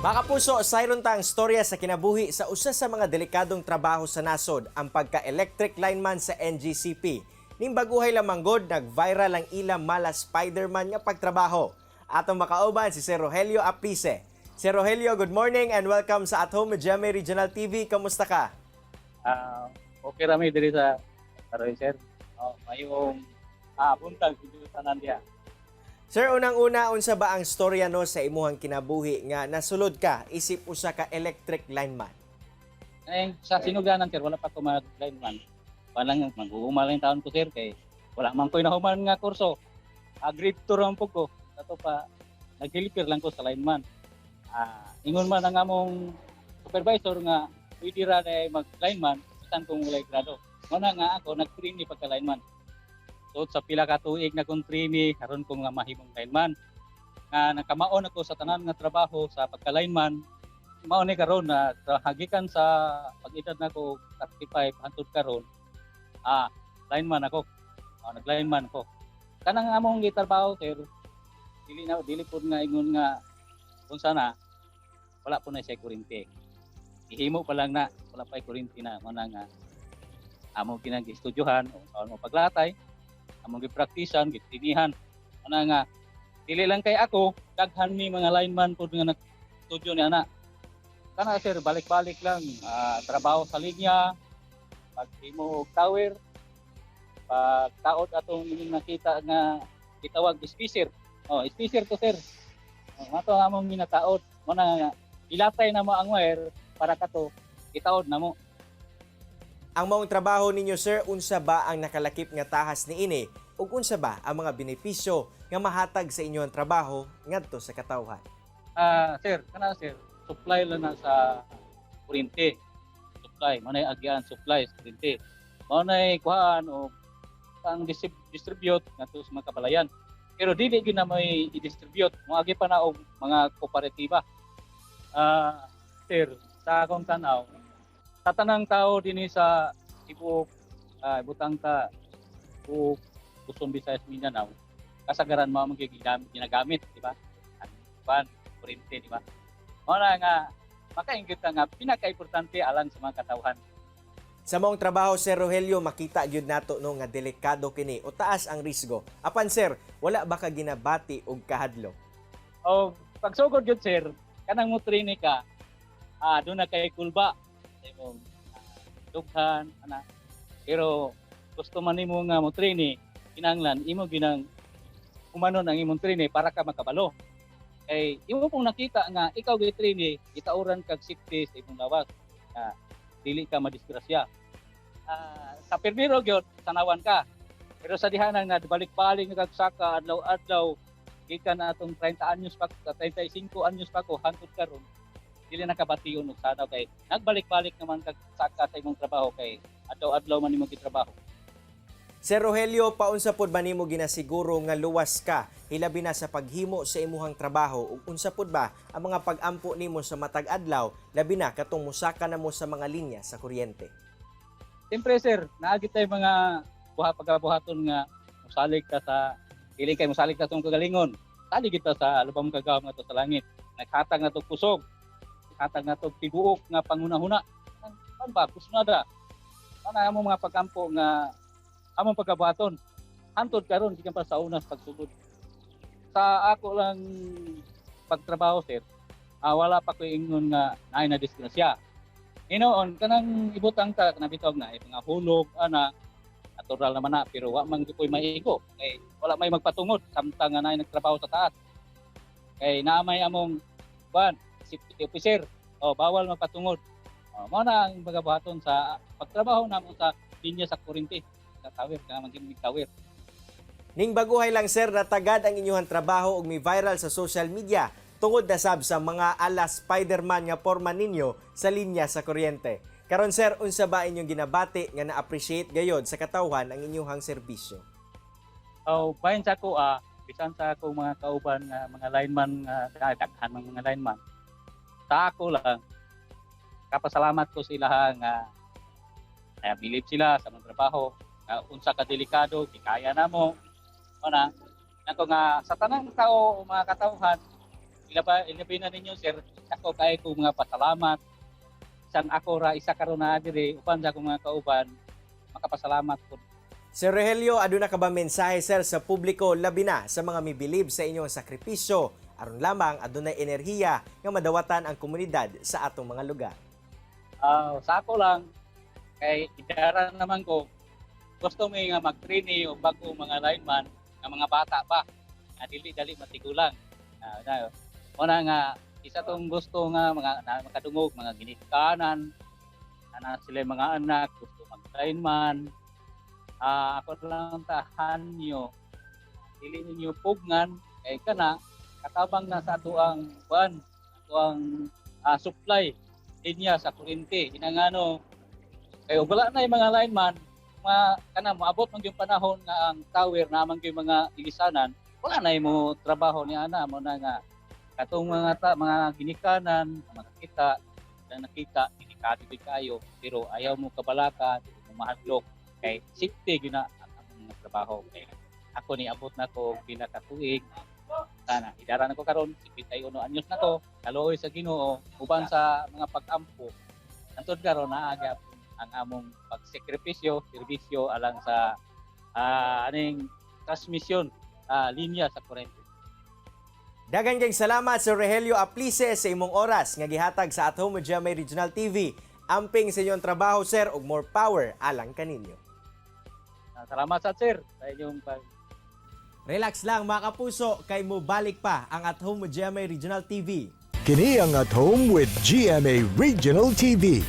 Mga kapuso, sayron ta ang storya sa kinabuhi sa usa sa mga delikadong trabaho sa nasod, ang pagka-electric lineman sa NGCP. Ning baguhay lamang god, nag-viral ang ilang mala Spider-Man nga pagtrabaho. Atong makauban si Sir Rogelio Apice. Sir Rogelio, good morning and welcome sa At Home with GMA Regional TV. Kamusta ka? Okay rami diri sa Taroy sir. Mayong buntag dito sa Nandia. Sir, unang-una, unsa ba ang storya no sa imuhang kinabuhi nga nasulod ka isip usa ka electric lineman? Sa sinuganan sir, wala pa ko mag-lineman. Walang mag-uumalang taon ko sir kay wala man ko'y nahuman nga kurso. Grade 2 ram po ko. Ato pa naghilipir lang ko sa lineman. Ingon man ang among supervisor nga pwede ra na mag-lineman bisan kung walay grado. Muna nga ako nag-trainee pagka-lineman. So sa pila ka tuig na kong trainee, karon ko nga mahimong lineman. Nga nakamaon ako sa tanan nga trabaho sa pagka-lineman. Mao ni karon na hagikan sa pag-edad nako 35 hangtod karon. Lineman ako. Nag-lineman ko. Kanang among gitrabaho sir, dili pud nga ingon nga kung sana wala po na siya kuryente. Ihimo pa lang na wala pa kuryente na mana nga amo kinag-estudyohan o mo paglatay. Among gipraktisan, gitinihan. Ana nga dili lang kay ako, daghan ni mga lineman pud nga nag-studio ni ana. Kana sir, balik-balik lang trabaho sa linya, paghimo og tower, pagtaod atong nakita nga gitawag speaker. Speaker to sir. Ato among ginataod, mo na ilatay na mo ang wire para kato gitaod na mo. Ang maong trabaho ninyo, sir, unsa ba ang nakalakip nga tahas niini ug unsa ba ang mga benepisyo nga mahatag sa inyo ang trabaho ngadto sa katawhan? Sir, sir, supply lang na sa kuryente. Supply, manay agyan supply sa kuryente. Manay kuhaan o pang distribute ngadto sa mga kabalayan. Pero dili gyud na may i-distribute, moagi pa na og mga kooperatiba. Sir, sa akong tanaw, sa tanang tao dinhi sa Cebu, ibutang ta o Luzon, Visayas, Mindanao, kasagaran mo ang ginagamit, di ba? Ang kuryente, di ba? Muna nga, makainggit nga pinaka-importante alang sa mga katawhan. Sa maong trabaho, Sir Rogelio, makita gyud nato no nga delikado kini o taas ang risgo. Apan sir, wala ba ka ginabati og kahadlo? O pagsugod gyud sir, kanang mo trainee ka, doon na kay kulba. Imong dughan ana, pero gusto man nimo nga mo trainee, kinahanglan imo ginang umanon ang imong trainee para ka makabalo. Kay imo pong nakita nga ikaw gi trainee, itauran kag safety sa imong lawas. Dili ka madisgrasya. Sa permiro gyud tanawan ka. Pero sa dihanan nga balik-balik nga kagsaka adlaw-adlaw gikan na atong 30 anyos pa 35 anyos pa ko hangtod karon. Dili nakabation og sadaw kay nagbalik-balik naman kag saka sa imong trabaho kay adlaw-adlaw man imong gitrabaho. Sir Rogelio, paunsa pod ba nimo ginasiguro nga luwas ka hilabi na sa paghimo sa imuhang trabaho ug unsa pod ba ang mga pag-ampo nimo sa matag adlaw labi na katong musaka na mo sa mga linya sa kuryente? Siyempre sir, naagi tay mga pagkabuhaton nga musalig ka sa dili kay musalig ka tong kagalingon. Salig kita sa lubang kagawom nga to sa langit. Naghatag na to kusog. Hatag na to tibuok nga pangunahuna. Ano ba? Kusnada. Ano among mga pagkampo nga among pagkabuhaton. Hantod karon gikan pa sa unas pagsugod. Sa ako lang pagtrabaho sir, wala pa ko ingon nga naay na disgrasya. Inoon kanang ibutang ta kanang bitog na mga hulog ana natural naman na pero wa man gyud koy maigo. Kay wala may magpatungod samtang nga naay nagtrabaho sa taas. Kay naamay among safety officer, bawal magpatungod. Mao na ang pagabuhaton sa pagtrabaho namo sa linya sa kuryente, sa tower, kanang maging tower. Ning baguhay lang sir, natagad ang inyong trabaho ug mi viral sa social media tungod na sab sa mga ala Spider-Man nga porma ninyo sa linya sa kuryente. Karon sir, unsa ba inyong ginabati nga na-appreciate gayod sa katawhan ang inyong serbisyo? Bahin sa ako bisan sa ako mga kauban nga mga lineman nga daghan mga lineman. Sa ako lang, kapasalamat ko sila nga believe sila sa mga trabaho. Unsa ka delikado, kaya na mo. Nako nga sa tanang tao o mga katawhan, ilabi na ninyo sir, ako kay ko mga pasalamat. San ako ra isa karon na diri uban sa akong mga kauban, makapasalamat ko. Sir Rogelio, aduna ka ba mensahe sir sa publiko labi na sa mga mibilib sa inyong sakripisyo aron lamang adunay enerhiya nga madawatan ang komunidad sa atong mga lugar? Sa ako lang, kay idara naman ko, gusto mo nga mag-trainee o bago mga lineman, nga mga bata pa, nga dili-dali matigulang. Una nga, isa tong gusto nga mga makadungog, mga ginikanan, na sila mga anak, gusto mag-lineman. Ako lang tahan nyo, dili ninyo pugnan, kay kana, katabang na sa ato ang buwan, ato ang supply linya sa kuryente. Inangano, kayo wala na yung mga lineman, maabot man yung panahon nga ang tower naman yung mga ilisanan, wala na yung trabaho ni ana mo na nga katong mga ginikanan, mga kita, na nakita, delikado din kayo, pero ayaw mo kabalaka, mo mahadlok, kay safety yun na ang mga trabaho. Kaya ako ni abot na ko pinakatuig, sana idara na ko karon 51 anyos na ko, kaluoy sa Ginoo, uban sa mga pag-ampo. Antod karon naagap ang among pagsakripisyo, serbisyo alang sa aning transmission linya sa kuryente. Daghang salamat Sir Rogelio Aplice sa imong oras nga gihatag sa At Home with GMA Regional TV. Amping sa inyong trabaho sir ug more power alang kaninyo. Salamat sa sir sa inyong Relax lang mga kapuso, kay mo balik pa ang At Home with GMA Regional TV. Kini ang At Home with GMA Regional TV.